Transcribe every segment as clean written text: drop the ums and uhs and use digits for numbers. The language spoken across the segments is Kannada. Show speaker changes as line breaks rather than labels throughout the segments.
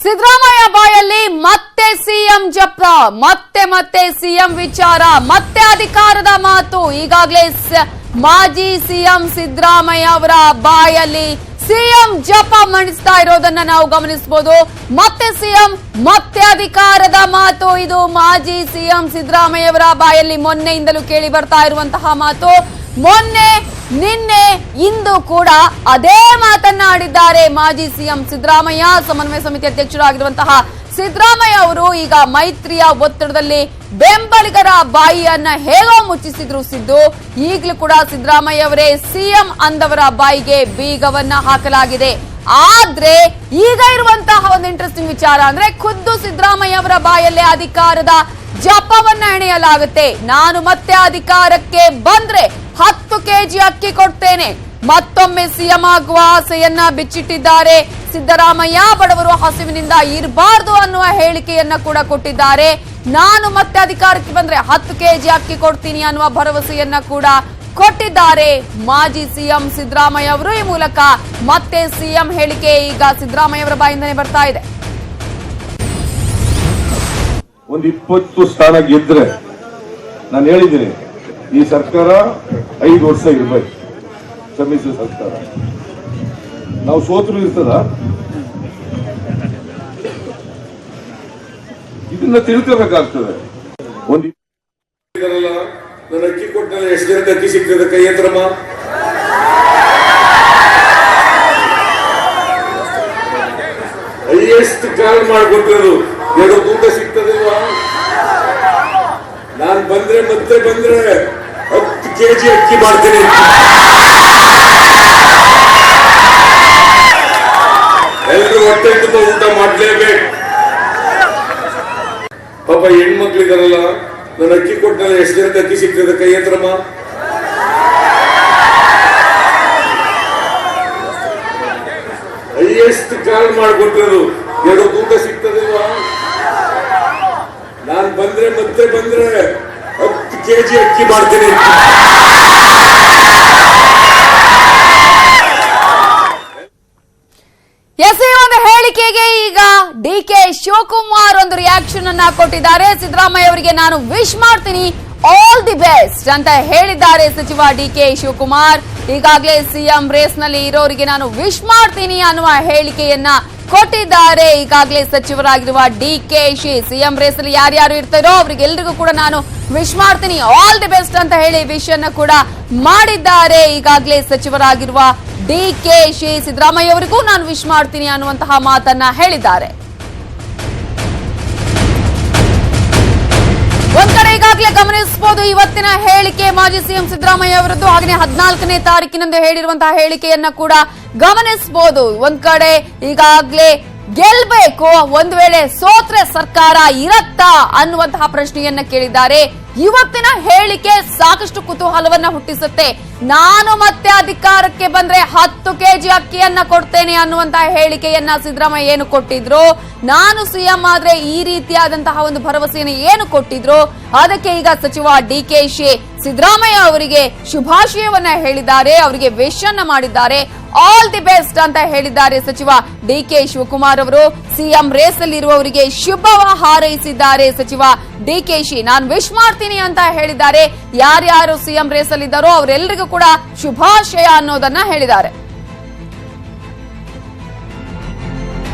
ಸಿದ್ದರಾಮಯ್ಯ ಬಾಯಲ್ಲಿ ಮತ್ತೆ ಸಿಎಂ ಜಪ, ಮತ್ತೆ ಸಿಎಂ ವಿಚಾರ, ಮತ್ತೆ ಅಧಿಕಾರದ ಮಾತು. ಈಗಾಗಲೇ ಮಾಜಿ ಸಿಎಂ ಸಿದ್ದರಾಮಯ್ಯ ಅವರ ಬಾಯಲ್ಲಿ ಸಿಎಂ ಜಪ ಮಂಡಿಸ್ತಾ ಇರೋದನ್ನ ನಾವು ಗಮನಿಸಬಹುದು. ಮತ್ತೆ ಸಿಎಂ, ಮತ್ತೆ ಅಧಿಕಾರದ ಮಾತು. ಇದು ಮಾಜಿ ಸಿಎಂ ಸಿದ್ದರಾಮಯ್ಯ ಅವರ ಬಾಯಲ್ಲಿ ಮೊನ್ನೆಯಿಂದಲೂ ಕೇಳಿ ಬರ್ತಾ ಇರುವಂತಹ ಮಾತು. ಮೊನ್ನೆ, ನಿನ್ನೆ, ಇಂದು ಕೂಡ ಅದೇ ಮಾತನ್ನಾಡಿದ್ದಾರೆ ಮಾಜಿ ಸಿಎಂ ಸಿದ್ದರಾಮಯ್ಯ. ಸಮನ್ವಯ ಸಮಿತಿ ಅಧ್ಯಕ್ಷರಾಗಿರುವಂತಹ ಸಿದ್ದರಾಮಯ್ಯ ಅವರು ಈಗ ಮೈತ್ರಿಯ ಒತ್ತಡದಲ್ಲಿ ಬೆಂಬಲಿಗರ ಬಾಯಿಯನ್ನ ಹೇಗೋ ಮುಚ್ಚಿಸಿದ್ರು ಸಿದ್ದು. ಈಗಲೂ ಕೂಡ ಸಿದ್ದರಾಮಯ್ಯ ಅವರೇ ಸಿಎಂ ಅಂದವರ ಬಾಯಿಗೆ ಬೀಗವನ್ನ ಹಾಕಲಾಗಿದೆ. ಆದ್ರೆ ಈಗ ಇರುವಂತಹ ಒಂದು ಇಂಟ್ರೆಸ್ಟಿಂಗ್ ವಿಚಾರ ಅಂದ್ರೆ ಖುದ್ದು ಸಿದ್ದರಾಮಯ್ಯ ಅವರ ಬಾಯಲ್ಲೇ ಅಧಿಕಾರದ ಜಪವನ್ನ ಎಣೆಯಲಾಗುತ್ತೆ. ನಾನು ಮತ್ತೆ ಅಧಿಕಾರಕ್ಕೆ ಬಂದ್ರೆ 10 ಕೆಜಿ ಅಕ್ಕಿ ಕೊಡ್ತೇನೆ. ಮತ್ತೊಮ್ಮೆ ಸಿಎಂ ಆಗುವ ಆಸೆಯನ್ನ ಬಿಚ್ಚಿಟ್ಟಿದ್ದಾರೆ ಸಿದ್ದರಾಮಯ್ಯ. ಬಡವರು ಹಸಿವಿನಿಂದ ಇರಬಾರದು ಅನ್ನುವ ಹೇಳಿಕೆಯನ್ನ ಕೂಡ ಕೊಟ್ಟಿದ್ದಾರೆ. ನಾನು ಮತ್ತೆ ಅಧಿಕಾರಕ್ಕೆ ಬಂದ್ರೆ 10 ಕೆಜಿ ಅಕ್ಕಿ ಕೊಡ್ತೀನಿ ಅನ್ನುವ ಭರವಸೆಯನ್ನ ಕೂಡ ಕೊಟ್ಟಿದ್ದಾರೆ ಮಾಜಿ ಸಿಎಂ ಸಿದ್ದರಾಮಯ್ಯ ಅವರು. ಈ ಮೂಲಕ ಮತ್ತೆ ಸಿಎಂ ಹೇಳಿಕೆ ಈಗ ಸಿದ್ದರಾಮಯ್ಯ ಅವರ ಬಾಯಿಂದನೇ ಬರ್ತಾ ಇದೆ.
ಒಂದು 20 ಸ್ಥಾನ ಗೆದ್ರೆ ನಾನು ಹೇಳಿದ್ದೀನಿ, ಈ ಸರ್ಕಾರ 5 ವರ್ಷ ಇರಬೇಕು, ಸಮ್ಮಿಶ್ರ ಸರ್ಕಾರ. ನಾವು ಸೋತರು ಇರ್ತದ, ಇದನ್ನ ತಿಳ್ಕೋಬೇಕಾಗ್ತದೆ. ಒಂದು ನನ್ನ ಅಕ್ಕಿ ಕೊಟ್ಟರೆ ಎಷ್ಟು ಜನಕ್ಕೆ ಅಕ್ಕಿ ಸಿಗ್ತದೆ? ಕೈ ಎತ್ತರಮ್ಮ. ಹೈಯೆಸ್ಟ್ ಕಾರ್ಡ್ ಮಾಡಿಕೊಟ್ಟಿರೋದು 2 ಊಟ ಸಿಗ್ತದಿಲ್ವಾ? ನಾನು ಬಂದ್ರೆ 10 ಕೆಜಿ ಅಕ್ಕಿ ಮಾಡ್ತೇನೆ. ಎಲ್ಲರೂ ಹೊಟ್ಟೆ ತುಂಬ ಊಟ ಮಾಡ್ಲೇಬೇಕು. ಪಾಪ ಹೆಣ್ಮಕ್ಳಿದಾರಲ್ಲ, ನನ್ನ ಅಕ್ಕಿ ಕೊಟ್ಟರೆ ಎಷ್ಟು ಜನಕ್ಕೆ ಅಕ್ಕಿ ಸಿಗ್ತದೆ? ಕೈ ಎತ್ತರಮ್ಮ. ಹೈಯೆಸ್ಟ್ ಕಾರ್ಡ್ ಮಾಡಿಕೊಟ್ಟಿರೋದು 2 ಊಟ ಸಿಗ್ತದಿಲ್ವಾ? ನಾನು ಬಂದ್ರೆ 10 ಕೆಜಿ ಅಕ್ಕಿ ಮಾಡ್ತೇನೆ.
ಎಸ್, ಈ ಒಂದು ಹೇಳಿಕೆಗೆ ಈಗ ಡಿಕೆ ಶಿವಕುಮಾರ್ ಒಂದು ರಿಯಾಕ್ಷನ್ ಅನ್ನ ಕೊಟ್ಟಿದ್ದಾರೆ. ಸಿದ್ದರಾಮಯ್ಯ ಅವರಿಗೆ ನಾನು ವಿಶ್ ಮಾಡ್ತೀನಿ, ಆಲ್ ದಿ ಬೆಸ್ಟ್ ಅಂತ ಹೇಳಿದ್ದಾರೆ ಸಚಿವ ಡಿಕೆ ಶಿವಕುಮಾರ್. ಈಗಾಗಲೇ ಸಿಎಂ ರೇಸ್ ನಲ್ಲಿ ಇರೋರಿಗೆ ನಾನು ವಿಶ್ ಮಾಡ್ತೀನಿ ಅನ್ನುವ ಹೇಳಿಕೆಯನ್ನ ಕೊಟ್ಟಿದ್ದಾರೆ. ಈಗಾಗಲೇ ಸಚಿವರಾಗಿರುವ ಡಿಕೆಶಿ ಸಿಎಂ ರೇಸ್ ಅಲ್ಲಿ ಯಾರ್ಯಾರು ಇರ್ತಾರೋ ಅವರಿಗೆಲ್ಲರಿಗೂ ಕೂಡ ನಾನು ವಿಶ್ ಮಾಡ್ತೀನಿ, ಆಲ್ ದಿ ಬೆಸ್ಟ್ ಅಂತ ಹೇಳಿ ವಿಶ್ ಅನ್ನ ಕೂಡ ಮಾಡಿದ್ದಾರೆ. ಈಗಾಗಲೇ ಸಚಿವರಾಗಿರುವ ಡಿಕೆಶಿ ಸಿದ್ದರಾಮಯ್ಯ ಅವರಿಗೂ ನಾನು ವಿಶ್ ಮಾಡ್ತೀನಿ ಅನ್ನುವಂತಹ ಮಾತನ್ನ ಹೇಳಿದ್ದಾರೆ. ಒಂದ್ ಕಡೆ ಈಗಾಗಲೇ ಗಮನಿಸಬಹುದು ಇವತ್ತಿನ ಹೇಳಿಕೆ ಮಾಜಿ ಸಿಎಂ ಸಿದ್ದರಾಮಯ್ಯ ಅವರದ್ದು. ಹಾಗೆ 14ನೇ ತಾರೀಕಿನಂದು ಹೇಳಿರುವಂತಹ ಹೇಳಿಕೆಯನ್ನ ಕೂಡ ಗಮನಿಸಬಹುದು. ಒಂದ್ ಕಡೆ ಈಗಾಗಲೇ ಗೆಲ್ಬೇಕು, ಒಂದು ವೇಳೆ ಸೋತ್ರೆ ಸರ್ಕಾರ ಇರತ್ತಾ ಅನ್ನುವಂತಹ ಪ್ರಶ್ನೆಯನ್ನ ಕೇಳಿದ್ದಾರೆ. ಇವತ್ತಿನ ಹೇಳಿಕೆ ಸಾಕಷ್ಟು ಕುತೂಹಲವನ್ನ ಹುಟ್ಟಿಸುತ್ತೆ. ನಾನು ಮತ್ತೆ ಅಧಿಕಾರಕ್ಕೆ ಬಂದ್ರೆ 10 ಕೆಜಿ ಅಕ್ಕಿಯನ್ನ ಕೊಡ್ತೇನೆ ಅನ್ನುವಂತಹ ಹೇಳಿಕೆಯನ್ನ ಸಿದ್ದರಾಮಯ್ಯ ಏನು ಕೊಟ್ಟಿದ್ರು, ನಾನು ಸಿಎಂ ಆದ್ರೆ ಈ ರೀತಿಯಾದಂತಹ ಒಂದು ಭರವಸೆಯನ್ನು ಏನು ಕೊಟ್ಟಿದ್ರು, ಅದಕ್ಕೆ ಈಗ ಸಚಿವ ಡಿಕೆಶಿ ಸಿದ್ದರಾಮಯ್ಯ ಅವರಿಗೆ ಶುಭಾಶಯವನ್ನ ಹೇಳಿದ್ದಾರೆ, ಅವರಿಗೆ ವಿಶ್ ಅನ್ನ ಮಾಡಿದ್ದಾರೆ, ಆಲ್ ದಿ ಬೆಸ್ಟ್ ಅಂತ ಹೇಳಿದ್ದಾರೆ ಸಚಿವ ಡಿಕೆ ಶಿವಕುಮಾರ್ ಅವರು. ಸಿಎಂ ರೇಸ್ ಅಲ್ಲಿ ಇರುವವರಿಗೆ ಶುಭ ಹಾರೈಸಿದ್ದಾರೆ ಸಚಿವ ಡಿಕೆಶಿ. ನಾನು ವಿಶ್ ಮಾಡ್ತೀನಿ ಅಂತ ಹೇಳಿದ್ದಾರೆ. ಯಾರ್ಯಾರು ಸಿಎಂ ರೇಸ್ ಅಲ್ಲಿ ಇದ್ದಾರೋ ಅವರೆಲ್ಲರಿಗೂ ಕೂಡ ಶುಭಾಶಯ ಅನ್ನೋದನ್ನ ಹೇಳಿದ್ದಾರೆ.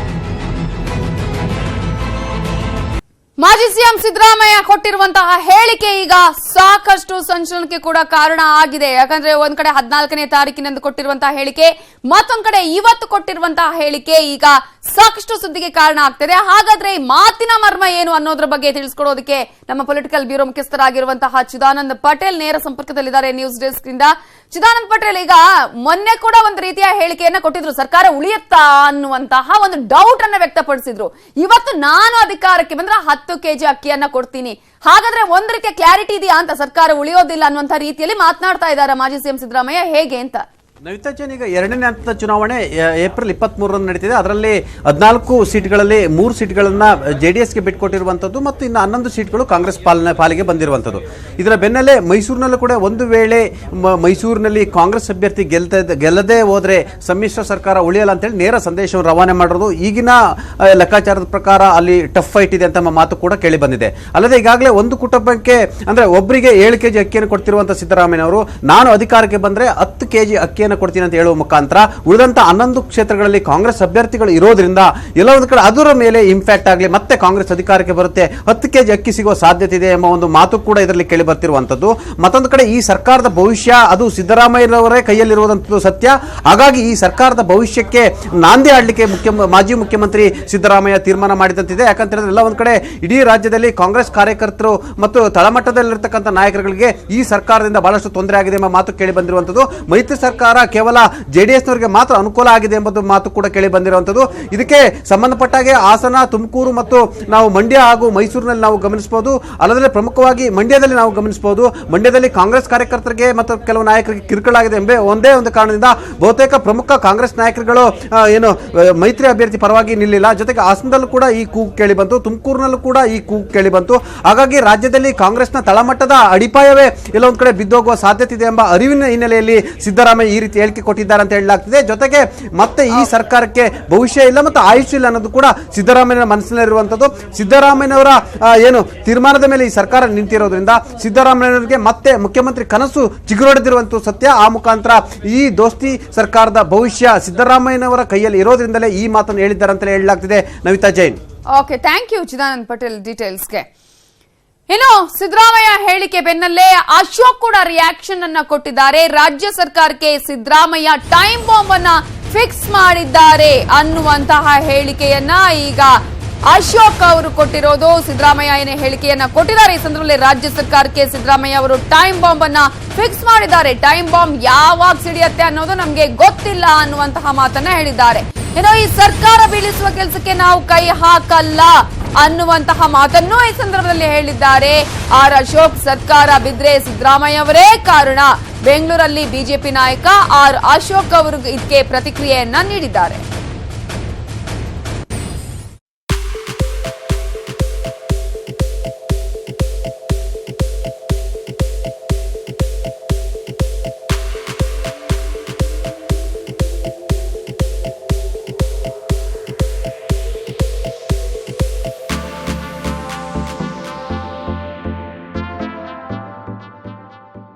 ಮಾಜಿ ಸಿಎಂ ಸಿದ್ದರಾಮಯ್ಯ ಕೊಟ್ಟಿರುವಂತಹ ಹೇಳಿಕೆ ಈಗ ಸಾಕಷ್ಟು ಸಂಚಲನಕ್ಕೆ ಕೂಡ ಕಾರಣ ಆಗಿದೆ. ಯಾಕಂದ್ರೆ ಒಂದ್ ಕಡೆ 14ನೇ ತಾರೀಕಿನಂದು ಕೊಟ್ಟಿರುವಂತಹ ಹೇಳಿಕೆ, ಮತ್ತೊಂದ್ ಕಡೆ ಇವತ್ತು ಕೊಟ್ಟಿರುವಂತಹ ಹೇಳಿಕೆ ಈಗ ಸಾಕಷ್ಟು ಸುದ್ದಿಗೆ ಕಾರಣ ಆಗ್ತಿದೆ. ಹಾಗಾದ್ರೆ ಈ ಮಾತಿನ ಮರ್ಮ ಏನು ಅನ್ನೋದ್ರ ಬಗ್ಗೆ ತಿಳಿಸ್ಕೊಡೋದಕ್ಕೆ ನಮ್ಮ ಪೊಲಿಟಿಕಲ್ ಬ್ಯೂರೋ ಮುಖ್ಯಸ್ಥರಾಗಿರುವಂತಹ ಚಿದಾನಂದ್ ಪಟೇಲ್ ನೇರ ಸಂಪರ್ಕದಲ್ಲಿದ್ದಾರೆ ನ್ಯೂಸ್ ಡೆಸ್ಕ್ ಇಂದ. ಚಿದಾನಂದ್ ಪಟೇಲ್, ಈಗ ಮೊನ್ನೆ ಕೂಡ ಒಂದು ರೀತಿಯ ಹೇಳಿಕೆಯನ್ನ ಕೊಟ್ಟಿದ್ರು, ಸರ್ಕಾರ ಉಳಿಯುತ್ತಾ ಅನ್ನುವಂತಹ ಒಂದು ಡೌಟ್ ಅನ್ನ ವ್ಯಕ್ತಪಡಿಸಿದ್ರು. ಇವತ್ತು ನಾನು ಅಧಿಕಾರಕ್ಕೆ ಬಂದ್ರೆ 10 ಕೆಜಿ ಅಕ್ಕಿಯನ್ನ ಕೊಡ್ತೀನಿ. ಹಾಗಾದ್ರೆ ಒಂದ್ ರೀತಿಯ ಕ್ಲಾರಿಟಿ ಇದೆಯಾ ಅಂತ, ಸರ್ಕಾರ ಉಳಿಯೋದಿಲ್ಲ ಅನ್ನುವಂತ ರೀತಿಯಲ್ಲಿ ಮಾತನಾಡ್ತಾ ಇದ್ದಾರೆ ಮಾಜಿ ಸಿಎಂ ಸಿದ್ದರಾಮಯ್ಯ, ಹೇಗೆ ಅಂತ?
ನವಿತಾ ಜೈನ್, ಈಗ ಎರಡನೇ ಹಂತದ ಚುನಾವಣೆ ಏಪ್ರಿಲ್ 23ರಂದು ನಡೀತಿದೆ. ಅದರಲ್ಲಿ 14 ಸೀಟ್ಗಳಲ್ಲಿ 3 ಸೀಟ್ಗಳನ್ನ JDSಗೆ ಬಿಟ್ಟುಕೊಟ್ಟಿರುವಂಥದ್ದು ಮತ್ತು ಇನ್ನು 11 ಸೀಟ್ಗಳು ಕಾಂಗ್ರೆಸ್ ಪಾಲಿಗೆ ಬಂದಿರುವಂಥದ್ದು. ಇದರ ಬೆನ್ನಲ್ಲೇ ಮೈಸೂರಿನಲ್ಲೂ ಕೂಡ ಒಂದು ವೇಳೆ ಮೈಸೂರಿನಲ್ಲಿ ಕಾಂಗ್ರೆಸ್ ಅಭ್ಯರ್ಥಿ ಗೆಲ್ಲದೇ ಹೋದ್ರೆ ಸಮ್ಮಿಶ್ರ ಸರ್ಕಾರ ಉಳಿಯಲ್ಲ ಅಂತೇಳಿ ನೇರ ಸಂದೇಶವನ್ನು ರವಾನೆ ಮಾಡಿರೋದು. ಈಗಿನ ಲೆಕ್ಕಾಚಾರದ ಪ್ರಕಾರ ಅಲ್ಲಿ ಟಫ್ ಫೈಟ್ ಇದೆ ಅಂತ ಮಾತು ಕೂಡ ಕೇಳಿ ಬಂದಿದೆ. ಅಲ್ಲದೆ ಈಗಾಗಲೇ ಒಂದು ಕುಟುಂಬಕ್ಕೆ ಅಂದ್ರೆ ಒಬ್ಬರಿಗೆ 7 ಕೆಜಿ ಅಕ್ಕಿಯನ್ನು ಕೊಡ್ತಿರುವಂತಹ ಸಿದ್ದರಾಮಯ್ಯ ಅವರು, ನಾನು ಅಧಿಕಾರಕ್ಕೆ ಬಂದ್ರೆ 10 ಕೆಜಿ ಅಕ್ಕಿಯನ್ನು ಕೊಡ್ತೀನಿ ಅಂತ ಹೇಳುವ ಮುಖಾಂತರ ಉಳಿದಂತ 11 ಕ್ಷೇತ್ರಗಳಲ್ಲಿ ಕಾಂಗ್ರೆಸ್ ಅಭ್ಯರ್ಥಿಗಳು ಇರೋದ್ರಿಂದ ಎಲ್ಲ ಒಂದು ಕಡೆ ಅದರ ಮೇಲೆ ಇಂಪ್ಯಾಕ್ಟ್ ಆಗಲಿ, ಮತ್ತೆ ಕಾಂಗ್ರೆಸ್ ಅಧಿಕಾರಕ್ಕೆ ಬರುತ್ತೆ, 10 ಕೆಜಿ ಅಕ್ಕಿ ಸಿಗುವ ಸಾಧ್ಯತೆ ಇದೆ ಎಂಬ ಒಂದು ಮಾತು ಕೂಡ ಇದರಲ್ಲಿ ಕೇಳಿ ಬರ್ತಿರುವಂತದ್ದು. ಮತ್ತೊಂದು ಕಡೆ ಈ ಸರ್ಕಾರದ ಭವಿಷ್ಯ ಅದು ಸಿದ್ದರಾಮಯ್ಯನವರೇ ಕೈಯಲ್ಲಿರುವಂತದ್ದು ಸತ್ಯ. ಹಾಗಾಗಿ ಈ ಸರ್ಕಾರದ ಭವಿಷ್ಯಕ್ಕೆ ನಾಂದಿ ಆಡಲಿಕ್ಕೆ ಮಾಜಿ ಮುಖ್ಯಮಂತ್ರಿ ಸಿದ್ದರಾಮಯ್ಯ ತೀರ್ಮಾನ ಮಾಡಿದಂತಿದೆ. ಯಾಕಂತ ಹೇಳಿದ್ರೆ ಎಲ್ಲ ಒಂದು ಕಡೆ ಇಡೀ ರಾಜ್ಯದಲ್ಲಿ ಕಾಂಗ್ರೆಸ್ ಕಾರ್ಯಕರ್ತರು ಮತ್ತು ತಳಮಟ್ಟದಲ್ಲಿರ್ತಕ್ಕಂಥ ನಾಯಕರುಗಳಿಗೆ ಈ ಸರ್ಕಾರದಿಂದ ಬಹಳಷ್ಟು ತೊಂದರೆ ಆಗಿದೆ ಎಂಬ ಮಾತು ಕೇಳಿ ಬಂದಿರುವಂತದ್ದು. ಮೈತ್ರಿ ಸರ್ಕಾರ ಕೇವಲ JDSನವರಿಗೆ ಮಾತ್ರ ಅನುಕೂಲ ಆಗಿದೆ ಎಂಬುದು ಮಾತು ಕೂಡ ಕೇಳಿ ಬಂದಿರುವಂತದ್ದು. ಇದಕ್ಕೆ ಸಂಬಂಧಪಟ್ಟಾಗೆ ಹಾಸನ, ತುಮಕೂರು ಮತ್ತು ನಾವು ಮಂಡ್ಯ ಹಾಗೂ ಮೈಸೂರಿನಲ್ಲಿ ನಾವು ಗಮನಿಸಬಹುದು. ಅಲ್ಲದೆ ಪ್ರಮುಖವಾಗಿ ಮಂಡ್ಯದಲ್ಲಿ ನಾವು ಗಮನಿಸಬಹುದು. ಮಂಡ್ಯದಲ್ಲಿ ಕಾಂಗ್ರೆಸ್ ಕಾರ್ಯಕರ್ತರಿಗೆ ಮತ್ತು ಕೆಲವು ನಾಯಕರಿಗೆ ಕಿರುಕುಳಾಗಿದೆ ಎಂಬ ಒಂದೇ ಒಂದು ಕಾರಣದಿಂದ ಬಹುತೇಕ ಪ್ರಮುಖ ಕಾಂಗ್ರೆಸ್ ನಾಯಕರುಗಳು ಏನು ಮೈತ್ರಿ ಅಭ್ಯರ್ಥಿ ಪರವಾಗಿ ನಿಲ್ಲಿಲ್ಲ. ಜೊತೆಗೆ ಹಾಸನದಲ್ಲೂ ಕೂಡ ಈ ಕೂಗು ಕೇಳಿ ಬಂತು, ತುಮಕೂರಿನಲ್ಲೂ ಕೂಡ ಈ ಕೂಗು ಕೇಳಿ ಬಂತು. ಹಾಗಾಗಿ ರಾಜ್ಯದಲ್ಲಿ ಕಾಂಗ್ರೆಸ್ನ ತಳಮಟ್ಟದ ಅಡಿಪಾಯವೇ ಎಲ್ಲ ಒಂದು ಕಡೆ ಬಿದ್ದೋಗುವ ಸಾಧ್ಯತೆ ಇದೆ ಎಂಬ ಅರಿವಿನ ಹಿನ್ನೆಲೆಯಲ್ಲಿ ಸಿದ್ದರಾಮಯ್ಯ ಈ ರೀತಿ ಹೇಳಿಕೆ ಕೊಟ್ಟಿದ್ದಾರೆ ಅಂತ ಹೇಳಲಾಗ್ತಿದೆ. ಜೊತೆಗೆ ಮತ್ತೆ ಈ ಸರ್ಕಾರಕ್ಕೆ ಭವಿಷ್ಯ ಇಲ್ಲ ಮತ್ತು ಆಯುಷ್ಯ ಇಲ್ಲ ಅನ್ನೋದು ಕೂಡ ಸಿದ್ದರಾಮಯ್ಯನ ಮನಸ್ಸಿನಲ್ಲಿರುವಂತದ್ದು. ಸಿದ್ದರಾಮಯ್ಯನವರ ಏನು ತೀರ್ಮಾನದ ಮೇಲೆ ಈ ಸರ್ಕಾರ ನಿಂತಿರೋದ್ರಿಂದ ಸಿದ್ದರಾಮಯ್ಯನವರಿಗೆ ಮತ್ತೆ ಮುಖ್ಯಮಂತ್ರಿ ಕನಸು ಚಿಗುರೊಡೆದಿರುವಂತದ್ದು ಸತ್ಯ. ಆ ಮುಖಾಂತರ ಈ ದೋಸ್ತಿ ಸರ್ಕಾರದ ಭವಿಷ್ಯ ಸಿದ್ದರಾಮಯ್ಯನವರ ಕೈಯಲ್ಲಿ ಇರೋದ್ರಿಂದಲೇ ಈ ಮಾತನ್ನು ಹೇಳಿದ್ದಾರೆ ಅಂತ ಹೇಳಲಾಗ್ತಿದೆ. Navita Jain.
Okay, thank you Chidanand Patel ಡೀಟೇಲ್ಸ್ಗೆ. ಇನ್ನು ಸಿದ್ದರಾಮಯ್ಯ ಹೇಳಿಕೆ ಬೆನ್ನಲ್ಲೇ ಅಶೋಕ್ ಕೂಡ ರಿಯಾಕ್ಷನ್ ಅನ್ನ ಕೊಟ್ಟಿದ್ದಾರೆ. ರಾಜ್ಯ ಸರ್ಕಾರಕ್ಕೆ ಸಿದ್ದರಾಮಯ್ಯ ಟೈಮ್ ಬಾಂಬ್ ಅನ್ನ ಫಿಕ್ಸ್ ಮಾಡಿದ್ದಾರೆ ಅನ್ನುವಂತಹ ಹೇಳಿಕೆಯನ್ನ ಈಗ ಅಶೋಕ್ ಅವರು ಕೊಟ್ಟಿರೋದು. ಸಿದ್ದರಾಮಯ್ಯ ಏನೇ ಹೇಳಿಕೆಯನ್ನ ಕೊಟ್ಟಿದ್ದಾರೆ, ಈ ಸಂದರ್ಭದಲ್ಲಿ ರಾಜ್ಯ ಸರ್ಕಾರಕ್ಕೆ ಸಿದ್ದರಾಮಯ್ಯ ಅವರು ಟೈಮ್ ಬಾಂಬ್ ಅನ್ನ ಫಿಕ್ಸ್ ಮಾಡಿದ್ದಾರೆ. ಟೈಮ್ ಬಾಂಬ್ ಯಾವಾಗ ಸಿಡಿಯತ್ತೆ ಅನ್ನೋದು ನಮ್ಗೆ ಗೊತ್ತಿಲ್ಲ ಅನ್ನುವಂತಹ ಮಾತನ್ನ ಹೇಳಿದ್ದಾರೆ. ಏನೋ ಈ ಸರ್ಕಾರ ಬೀಳಿಸುವ ಕೆಲಸಕ್ಕೆ ನಾವು ಕೈ ಹಾಕಲ್ಲ ಅನ್ನುವಂತಹ ಮಾತನ್ನು ಈ ಸಂದರ್ಭದಲ್ಲಿ ಹೇಳಿದ್ದಾರೆ. ಅಶೋಕ್ ಸರ್ಕಾರ ಬಿದ್ರೆ ಸಿದ್ದರಾಮಯ್ಯ ಅವರೇ ಕಾರಣ. ಬೆಂಗಳೂರಲ್ಲಿ ಬಿಜೆಪಿ ನಾಯಕ ಅಶೋಕ್ ಅವರು ಇದಕ್ಕೆ ಪ್ರತಿಕ್ರಿಯೆಯನ್ನ ನೀಡಿದ್ದಾರೆ.